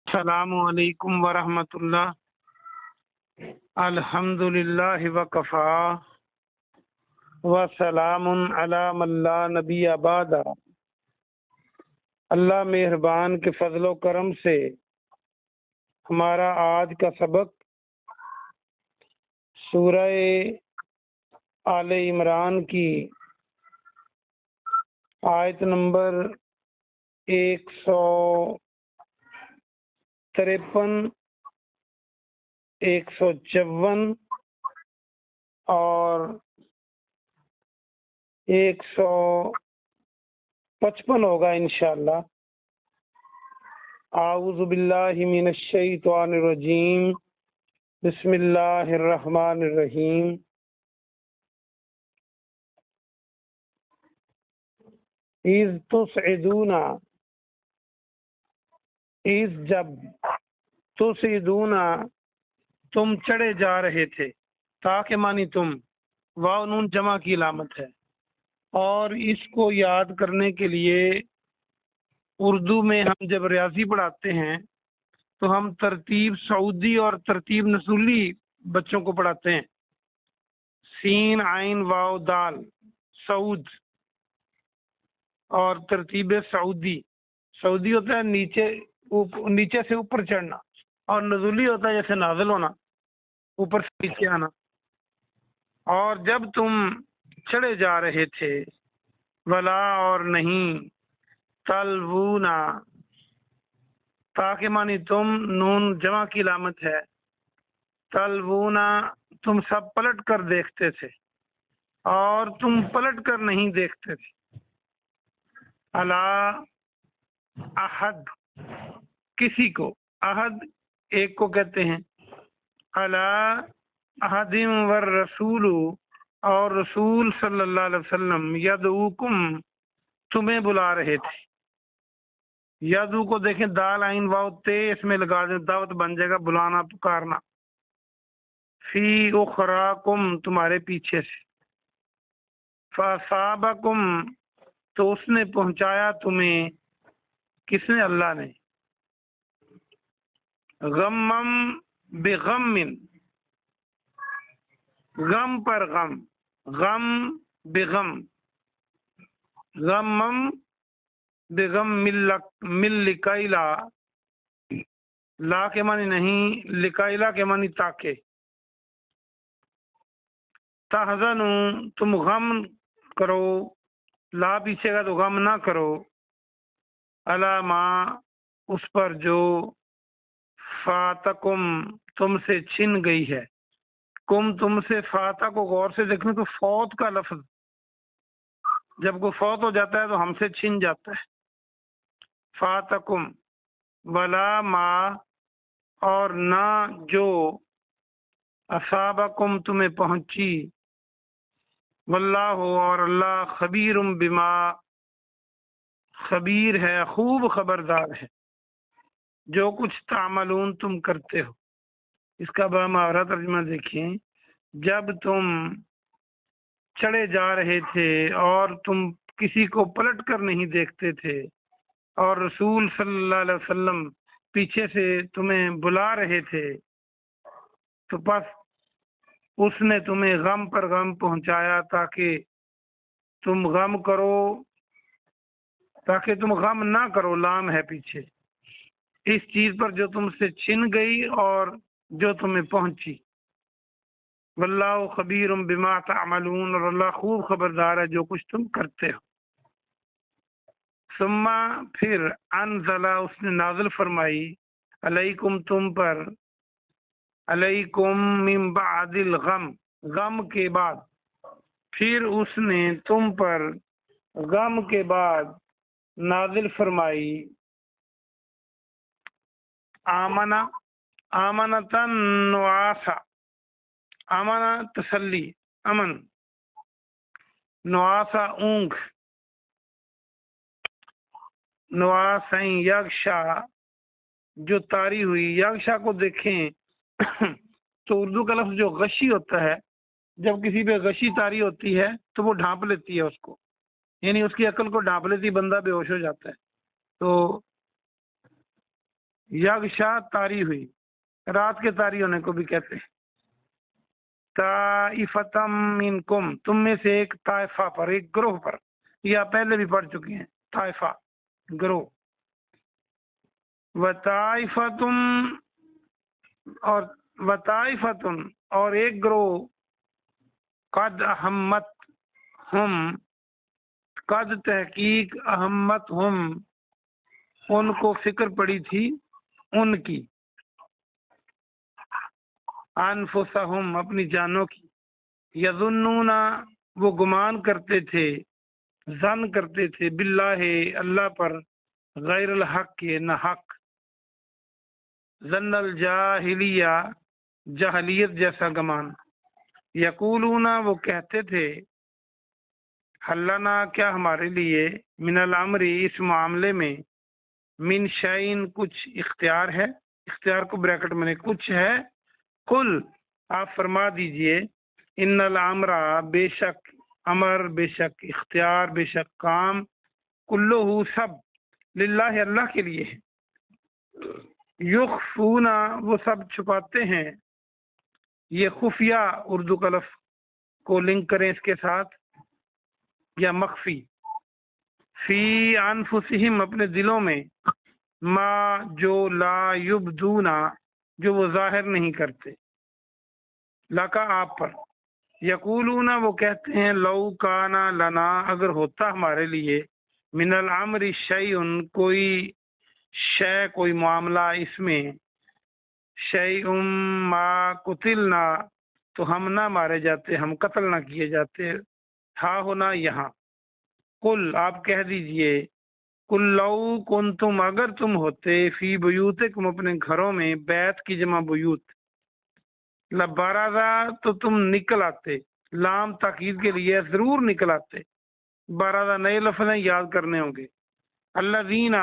السلام علیکم ورحمۃ اللہ۔ الحمد للہ وکفا وسلام علی من لا نبی بعد۔ اللہ مہربان کے فضل و کرم سے ہمارا آج کا سبق سورہ آل عمران کی آیت نمبر 153 154 اور 155 ہوگا انشاءاللہ۔ اعوذ باللہ من الشیطان الرجیم، بسم اللہ الرحمن الرحیم۔ اذ تصعدون، اذ جب، تصعدون تم چڑھے جا رہے تھے، تاکہ مانی تم، واو نون جمع کی علامت ہے، اور اس کو یاد کرنے کے لیے اردو میں ہم جب ریاضی پڑھاتے ہیں تو ہم ترتیب سعودی اور ترتیب نزولی بچوں کو پڑھاتے ہیں۔ سین عین واو دال سعود، اور ترتیب سعودی، سعودی ہوتا ہے نیچے سے اوپر چڑھنا، اور نزولی ہوتا ہے جیسے نازل ہونا، اوپر سے نیچے آنا۔ اور جب تم چڑھے جا رہے تھے، ولا اور نہیں، تلونا تاکہ مانی تم، نون جمع کی علامت ہے، تلونا تم سب پلٹ کر دیکھتے تھے، اور تم پلٹ کر نہیں دیکھتے تھے۔ اللہ احد کسی کو، احد ایک کو کہتے ہیں، اللہ احدم والرسول اور رسول صلی اللہ علیہ وسلم یدعوکم تمہیں بلا رہے تھے۔ یدعو کو دیکھیں دال عین واو تے، اس میں لگا دیں دعوت بن جائے گا، بلانا پکارنا۔ فی اخراکم تمہارے پیچھے سے، فاصابکم تو اس نے پہنچایا تمہیں، کس نے؟ اللہ نے، غمم بغم، غم پر غم، غم بغم، غمم بغم مل لکیلا، لا کے معنی نہیں، لکیلا کے معنی تاکہ، تحزنوا تم غم کرو، لا پیچھے گا تو غم نہ کرو، الا ما اس پر جو، فاتکم تم سے چھن گئی ہے، کم تم سے، فاتح کو غور سے دیکھیں تو فوت کا لفظ، جب کوئی فوت ہو جاتا ہے تو ہم سے چھن جاتا ہے۔ فاتکم، ولا ما اور نہ جو، اصابکم تمہیں پہنچی، واللہ اور اللہ خبیر بما خبیر ہے، خوب خبردار ہے، جو کچھ تعملون تم کرتے ہو۔ اس کا بامعنی ترجمہ دیکھیں، جب تم چڑھے جا رہے تھے اور تم کسی کو پلٹ کر نہیں دیکھتے تھے، اور رسول صلی اللہ علیہ وسلم پیچھے سے تمہیں بلا رہے تھے، تو بس اس نے تمہیں غم پر غم پہنچایا تاکہ تم غم کرو، تاکہ تم غم نہ کرو، لام ہے پیچھے، اس چیز پر جو تم سے چھن گئی اور جو تمہیں پہنچی۔ واللہ خبیر بما تعملون اور اللہ خوب خبردار ہے جو کچھ تم کرتے ہو۔ ثم پھر انزل اس نے نازل فرمائی، علیکم تم پر، علیکم من بعد الغم غم کے بعد، پھر اس نے تم پر غم کے بعد نازل فرمائی، آمنا آمنتن نعاسا، امنا تسلی، امن، نعاسا اونگ، نعاسا یغشا جو تاری ہوئی، یغشا کو دیکھیں تو اردو کا لفظ جو غشی ہوتا ہے، جب کسی پہ غشی تاری ہوتی ہے تو وہ ڈھانپ لیتی ہے اس کو، یعنی اس کی عقل کو ڈھانپ لیتی، بندہ بے ہوش ہو جاتا ہے۔ تو یغشا طاری ہوئی، رات کے طاری ہونے کو بھی کہتے ہیں۔ طائفتم منکم، تم میں سے ایک طائفہ پر، ایک گروہ پر، یہ آپ پہلے بھی پڑھ چکے ہیں، طائفہ گروہ۔ وطائفتم، اور وطائفتن، اور ایک گروہ، قد اہمت ہم، قد تحقیق، اہمت ہم، ان کو فکر پڑی تھی ان کی، انفسہم، اپنی جانوں کی، یظنون، وہ گمان کرتے تھے، ظن کرتے تھے، باللہ، اللہ پر، غیر الحق کے، نہ حق، ظن الجاہلیہ، جاہلیت جیسا گمان، یقولون، وہ کہتے تھے، حل لنا، کیا ہمارے لیے، من الامر، اس معاملے میں، من شعین، کچھ اختیار ہے، اختیار کو بریکٹ میں نے، کچھ ہے، قل، آپ فرما دیجئے، ان الامر، بے شک امر، بے شک اختیار، بے شک کام، کلہ، سب، للہ، اللہ کے لیے ہے، یخفون، وہ سب چھپاتے ہیں، یہ خفیہ اردو کا لفظ کو لنک کریں اس کے ساتھ، یا مخفی، فی انفسہم، اپنے دلوں میں، ما، جو، لا یبدون، جو وہ ظاہر نہیں کرتے، لکا، آپ پر، یقولون، وہ کہتے ہیں، لو کانا لنا، اگر ہوتا ہمارے لیے، من الامر شیء، کوئی شے، کوئی معاملہ، اس میں، شیء ما قتلنا، تو ہم نہ مارے جاتے، ہم قتل نہ کیے جاتے، تھا ہونا یہاں، قل، آپ کہہ دیجئے، قل لو کنتم، اگر تم ہوتے، فی بیوتکم، اپنے گھروں میں، بیت کی جمع بیوت، لبارازا، تو تم نکل آتے، لام تاکید کے لیے، ضرور نکل آتے، بارازا نئے لفظ ہیں، یاد کرنے ہوں گے، الذین،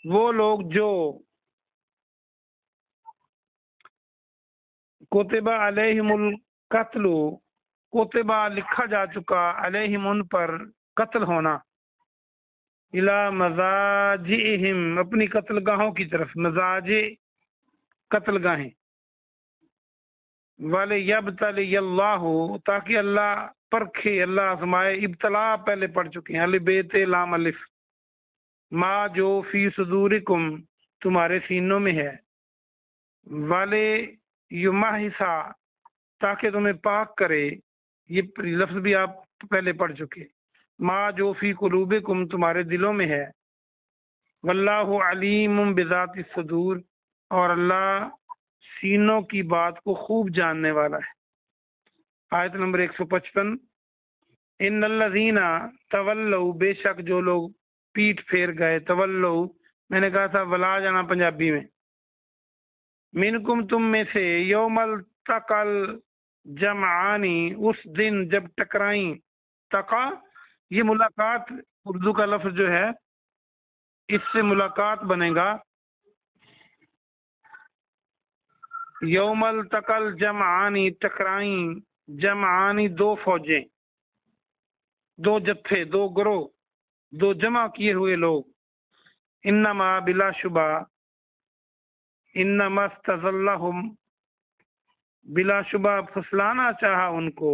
وہ لوگ جو، کتب علیہم القتل، کتبہ، لکھا جا چکا، علیہم، ان پر، قتل ہونا، الی مضاجعہم، اپنی قتل گاہوں کی طرف، مضاجع، قتل گاہیں، وَلِيَبْتَلِيَ اللَّهُ، تاکہ اللہ پرکھے، اللہ آزمائے، ابتلا پہلے پڑھ چکے ہیں، الف بیت لام الف، ما، جو، فی صدورکم، تمہارے سینوں میں ہے، وَلِيُمَحِصَ، تاکہ تمہیں پاک کرے، یہ لفظ بھی آپ پہلے پڑھ چکے، ما، جو، فی قلوبکم، تمہارے دلوں میں ہے، واللہ علیم بذات الصدور، اور اللہ سینوں کی بات کو خوب جاننے والا ہے۔ آیت نمبر 155، ان الذین تولوا، بے شک جو لوگ پیٹ پھیر گئے، تولوا، میں نے کہا تھا ولا جانا پنجابی میں، منکم، تم میں سے، یوم التقل جمعانی، اس دن جب ٹکرائیں، تقا، یہ ملاقات، اردو کا لفظ جو ہے، اس سے ملاقات بنے گا، یوم التقل جمعانی، ٹکرائیں، جمعانی، دو فوجیں، دو جتھے، دو گروہ، دو جمع کیے ہوئے لوگ، انما، بلا شبہ، انما استزلہم، بلا شبہ پھسلانا چاہا ان کو،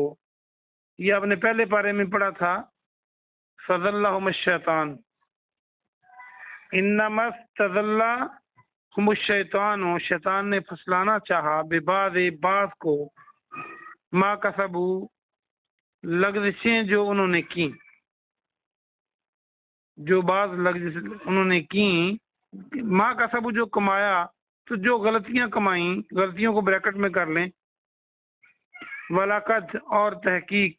یہ آپ نے پہلے پارے میں پڑھا تھا، فضلہم الشیطان، انما استزلہم الشیطان، شیطان نے پھسلانا چاہا، ببعض، بعض کو، ما کسبو، لغزشیں جو انہوں نے کی، جو بعض لغزش انہوں نے کی، ما کسبو، جو کمایا، تو جو غلطیاں کمائیں، غلطیوں کو بریکٹ میں کر لیں، وَلَقَدْ، اور تحقیق،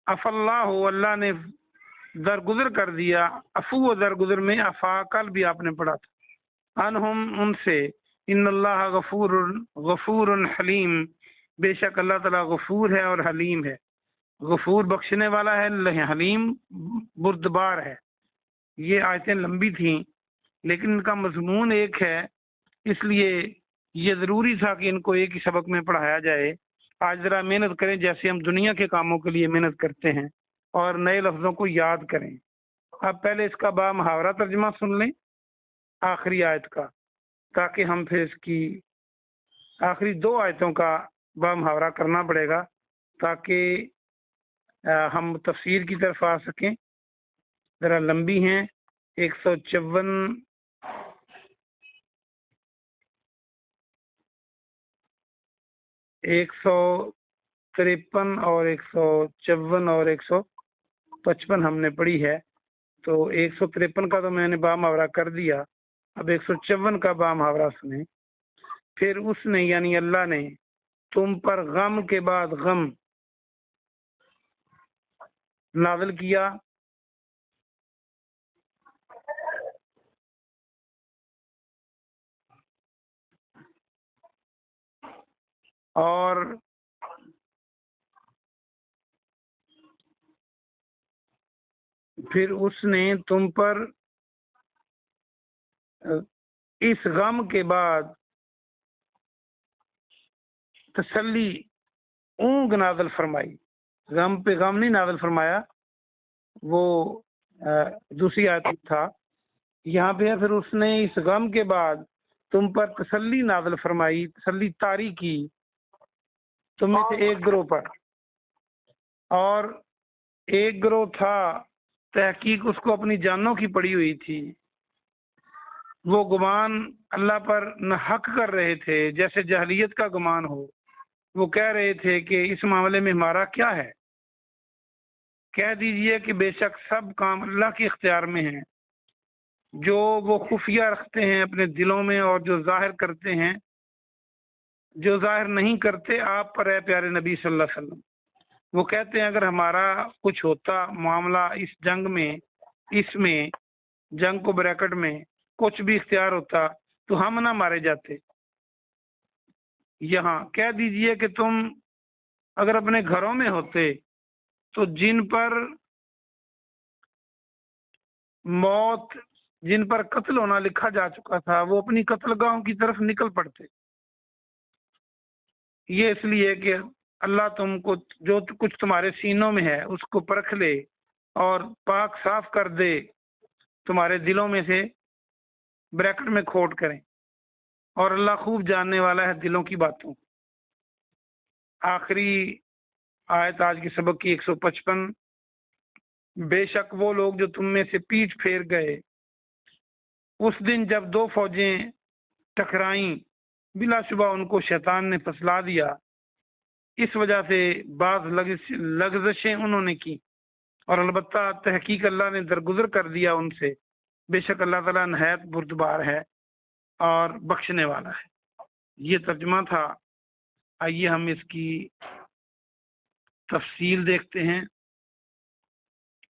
عَفَا اللَّهُ، اللہ نے درگزر کر دیا، عفو و درگزر میں، عفا کل بھی آپ نے پڑھا تھا، عنہم، ان سے، ان اللہ غفور، غفور حلیم، بے شک اللہ تعالیٰ غفور ہے اور حلیم ہے، غفور بخشنے والا ہے، حلیم بردبار ہے۔ یہ آیتیں لمبی تھیں لیکن ان کا مضمون ایک ہے، اس لیے یہ ضروری تھا کہ ان کو ایک ہی سبق میں پڑھایا جائے۔ آج ذرا محنت کریں جیسے ہم دنیا کے کاموں کے لیے محنت کرتے ہیں، اور نئے لفظوں کو یاد کریں۔ اب پہلے اس کا با محاورہ ترجمہ سن لیں، آخری آیت کا۔ تاکہ ہم پھر اس کی آخری 2 آیتوں کا بامحاورہ کرنا پڑے گا تاکہ ہم تفسیر کی طرف آ سکیں. ذرا لمبی ہیں. 154 153 اور 154 اور 155 ہم نے پڑھی ہے. تو 153 کا تو میں نے بامحاورہ کر دیا. اب 154 کا بامحاورہ سنیں. پھر اس نے یعنی اللہ نے تم پر غم کے بعد غم نازل کیا. اور پھر اس نے تم پر اس غم کے بعد تسلی اونگ نازل فرمائی. غم پہ غم نہیں نازل فرمایا، وہ دوسری آیت تھا. یہاں پہ پھر اس نے اس غم کے بعد تم پر تسلی نازل فرمائی، تسلی طاری کی تم میں سے ایک گروہ پر. اور ایک گروہ تھا تحقیق اس کو اپنی جانوں کی پڑی ہوئی تھی، وہ گمان اللہ پر نہ حق کر رہے تھے جیسے جاہلیت کا گمان ہو. وہ کہہ رہے تھے کہ اس معاملے میں ہمارا کیا ہے. کہہ دیجئے کہ بے شک سب کام اللہ کے اختیار میں ہیں، جو وہ خفیہ رکھتے ہیں اپنے دلوں میں اور جو ظاہر کرتے ہیں، جو ظاہر نہیں کرتے آپ پر اے پیارے نبی صلی اللہ علیہ وسلم. وہ کہتے ہیں اگر ہمارا کچھ ہوتا معاملہ اس جنگ میں، اس میں جنگ کو بریکٹ میں کچھ بھی اختیار ہوتا تو ہم نہ مارے جاتے. یہاں کہہ دیجئے کہ تم اگر اپنے گھروں میں ہوتے تو جن پر موت، جن پر قتل ہونا لکھا جا چکا تھا وہ اپنی قتل گاہوں کی طرف نکل پڑتے. یہ اس لیے کہ اللہ تم کو جو کچھ تمہارے سینوں میں ہے اس کو پرکھ لے اور پاک صاف کر دے، تمہارے دلوں میں سے بریکٹ میں کھوٹ کریں. اور اللہ خوب جاننے والا ہے دلوں کی باتوں. آخری آیت آج کے سبق کی 155. بے شک وہ لوگ جو تم میں سے پیٹھ پھیر گئے اس دن جب 2 فوجیں ٹکرائیں، بلا شبہ ان کو شیطان نے پھسلا دیا، اس وجہ سے بعض لغزشیں انہوں نے کی، اور البتہ تحقیق اللہ نے درگزر کر دیا ان سے. بے شک اللہ تعالیٰ نہایت بردبار ہے اور بخشنے والا ہے. یہ ترجمہ تھا. آئیے ہم اس کی تفصیل دیکھتے ہیں.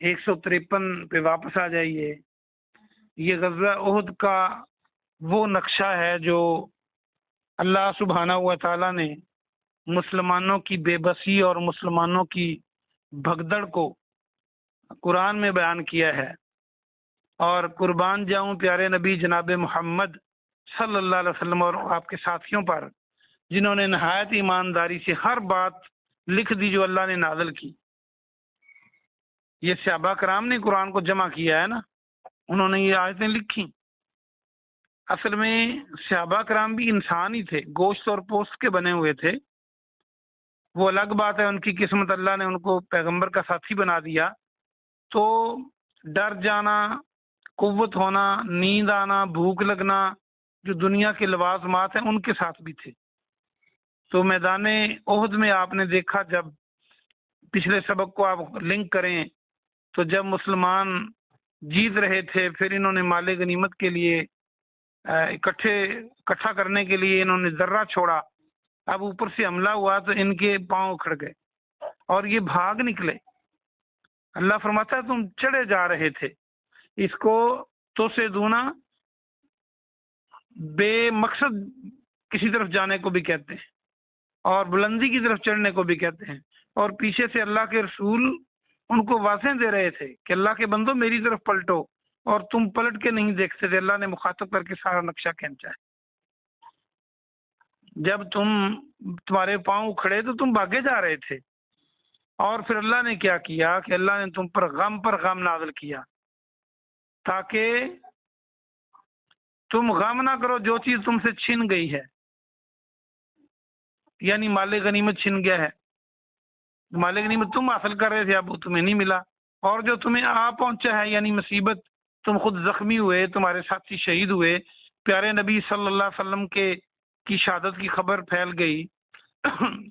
153 پہ واپس آ جائیے. یہ غزوہ احد کا وہ نقشہ ہے جو اللہ سبحانہ و تعالیٰ نے مسلمانوں کی بے بسی اور مسلمانوں کی بھگدڑ کو قرآن میں بیان کیا ہے. اور قربان جاؤں پیارے نبی جناب محمد صلی اللہ علیہ وسلم اور آپ کے ساتھیوں پر جنہوں نے نہایت ایمانداری سے ہر بات لکھ دی جو اللہ نے نازل کی. یہ صحابہ کرام نے قرآن کو جمع کیا ہے نا، انہوں نے یہ آیتیں لکھی. اصل میں صحابہ کرام بھی انسان ہی تھے، گوشت اور پوست کے بنے ہوئے تھے. وہ الگ بات ہے ان کی قسمت، اللہ نے ان کو پیغمبر کا ساتھی بنا دیا. تو ڈر جانا، قوت ہونا، نیند آنا، بھوک لگنا، جو دنیا کے لوازمات ہیں ان کے ساتھ بھی تھے. تو میدان احد میں آپ نے دیکھا، جب پچھلے سبق کو آپ لنک کریں تو جب مسلمان جیت رہے تھے پھر انہوں نے مال غنیمت کے لیے اکٹھا کرنے کے لیے انہوں نے ذرہ چھوڑا. اب اوپر سے حملہ ہوا تو ان کے پاؤں اکھڑ گئے اور یہ بھاگ نکلے. اللہ فرماتا ہے تم چڑھے جا رہے تھے. اس کو تو سے دونا بے مقصد کسی طرف جانے کو بھی کہتے ہیں اور بلندی کی طرف چڑھنے کو بھی کہتے ہیں. اور پیچھے سے اللہ کے رسول ان کو واضح دے رہے تھے کہ اللہ کے بندو میری طرف پلٹو، اور تم پلٹ کے نہیں دیکھتے تھے. اللہ نے مخاطب کر کے سارا نقشہ کھینچا ہے. جب تمہارے پاؤں کھڑے تو تم بھاگے جا رہے تھے، اور پھر اللہ نے کیا کیا کہ اللہ نے تم پر غم نازل کیا تاکہ تم غم نہ کرو جو چیز تم سے چھن گئی ہے، یعنی مال غنیمت چھن گیا ہے، مال غنیمت تم حاصل کر رہے تھے اب وہ تمہیں نہیں ملا، اور جو تمہیں آ پہنچا ہے یعنی مصیبت، تم خود زخمی ہوئے، تمہارے ساتھی شہید ہوئے، پیارے نبی صلی اللہ علیہ وسلم کی شہادت کی خبر پھیل گئی،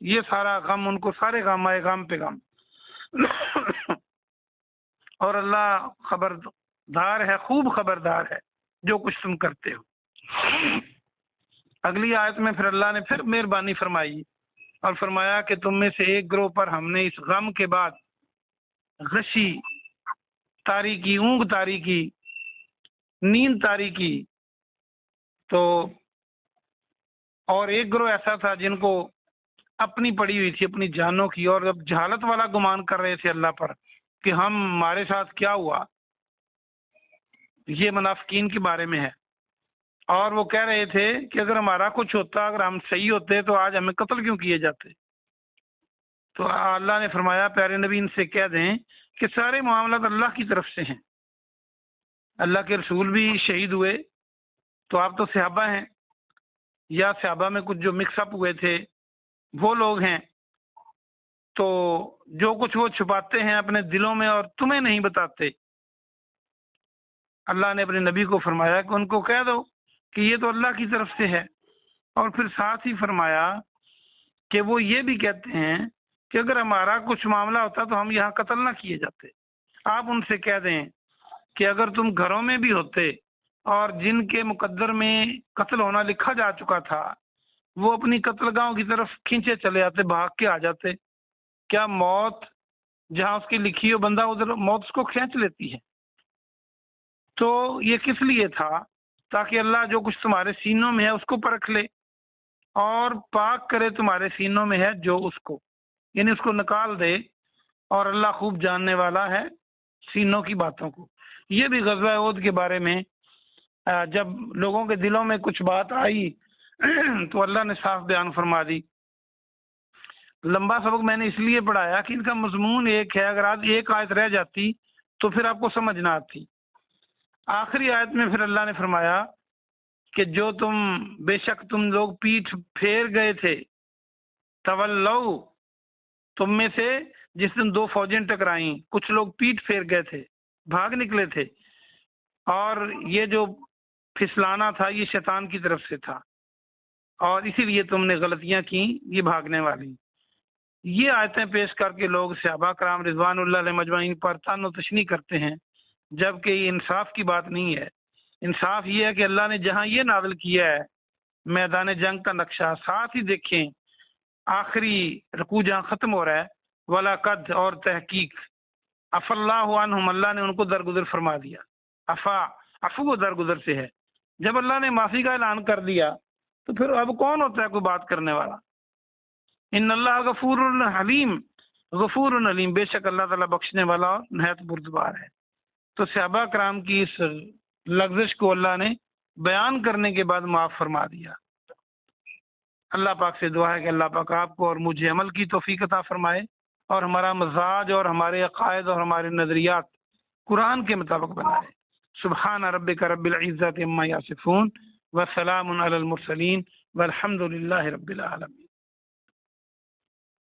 یہ سارا غم ان کو، سارے غم آئے غم پہ غم، اور اللہ خبردار ہے، خوب خبردار ہے جو کچھ تم کرتے ہو۔ اگلی آیت میں پھر اللہ نے پھر مہربانی فرمائی اور فرمایا کہ تم میں سے ایک گروہ پر ہم نے اس غم کے بعد غشی طاری کی، اونگ طاری کی، نیند طاری کی، تو اور ایک گروہ ایسا تھا جن کو اپنی پڑی ہوئی تھی اپنی جانوں کی، اور اب جہالت والا گمان کر رہے تھے اللہ پر کہ ہمارے ساتھ کیا ہوا، یہ منافقین کے بارے میں ہے، اور وہ کہہ رہے تھے کہ اگر ہمارا کچھ ہوتا، اگر ہم صحیح ہوتے تو آج ہمیں قتل کیوں کیے جاتے۔ تو اللہ نے فرمایا پیارے نبی ان سے کہہ دیں کہ سارے معاملات اللہ کی طرف سے ہیں، اللہ کے رسول بھی شہید ہوئے تو آپ تو صحابہ ہیں، یا صحابہ میں کچھ جو مکس اپ ہوئے تھے وہ لوگ ہیں، تو جو کچھ وہ چھپاتے ہیں اپنے دلوں میں اور تمہیں نہیں بتاتے، اللہ نے اپنے نبی کو فرمایا کہ ان کو کہہ دو کہ یہ تو اللہ کی طرف سے ہے، اور پھر ساتھ ہی فرمایا کہ وہ یہ بھی کہتے ہیں کہ اگر ہمارا کچھ معاملہ ہوتا تو ہم یہاں قتل نہ کیے جاتے۔ آپ ان سے کہہ دیں کہ اگر تم گھروں میں بھی ہوتے اور جن کے مقدر میں قتل ہونا لکھا جا چکا تھا وہ اپنی قتل گاہوں کی طرف کھینچے چلے آتے، بھاگ کے آ جاتے، کیا موت جہاں اس کی لکھی ہو بندہ ادھر موت اس کو کھینچ لیتی ہے؟ تو یہ کس لیے تھا؟ تاکہ اللہ جو کچھ تمہارے سینوں میں ہے اس کو پرکھ لے اور پاک کرے تمہارے سینوں میں ہے جو اس کو، یعنی اس کو نکال دے، اور اللہ خوب جاننے والا ہے سینوں کی باتوں کو۔ یہ بھی غزوہ احد کے بارے میں جب لوگوں کے دلوں میں کچھ بات آئی تو اللہ نے صاف بیان فرما دی۔ لمبا سبق میں نے اس لیے پڑھایا کہ ان کا مضمون ایک ہے، اگر آج ایک آیت رہ جاتی تو پھر آپ کو سمجھ نہ آتی۔ آخری آیت میں پھر اللہ نے فرمایا کہ جو بے شک تم لوگ پیٹھ پھیر گئے تھے، تولو، تم میں سے جس دن دو فوجیں ٹکرائیں کچھ لوگ پیٹھ پھیر گئے تھے، بھاگ نکلے تھے، اور یہ جو پھسلانا تھا یہ شیطان کی طرف سے تھا، اور اسی لیے تم نے غلطیاں کی، یہ بھاگنے والی۔ یہ آیتیں پیش کر کے لوگ صحابہ کرام رضوان اللہ علیہ مجمعین پر طعن و تشنیع کرتے ہیں، جبکہ یہ انصاف کی بات نہیں ہے۔ انصاف یہ ہے کہ اللہ نے جہاں یہ نازل کیا ہے میدان جنگ کا نقشہ، ساتھ ہی دیکھیں آخری رکوع جہاں ختم ہو رہا ہے وَلَقَدْ، اور تحقیق، عَفَا اللَّهُ عَنْهُمْ، اللہ نے ان کو درگزر فرما دیا۔ عفو و درگزر سے ہے، جب اللہ نے معافی کا اعلان کر دیا تو پھر اب کون ہوتا ہے کوئی بات کرنے والا؟ ان اللہ غفور حلیم، غفور علیم، بے شک اللہ تعالیٰ بخشنے والا اور نہایت بردبار ہے۔ تو صحابہ کرام کی اس لغزش کو اللہ نے بیان کرنے کے بعد معاف فرما دیا۔ اللہ پاک سے دعا ہے کہ اللہ پاک آپ کو اور مجھے عمل کی توفیق عطا فرمائے، اور ہمارا مزاج اور ہمارے عقائد اور ہمارے نظریات قرآن کے مطابق بنائے۔ سبحان ربک رب العزت عما یصفون وسلام علی المرسلین والحمد للہ رب العالمین۔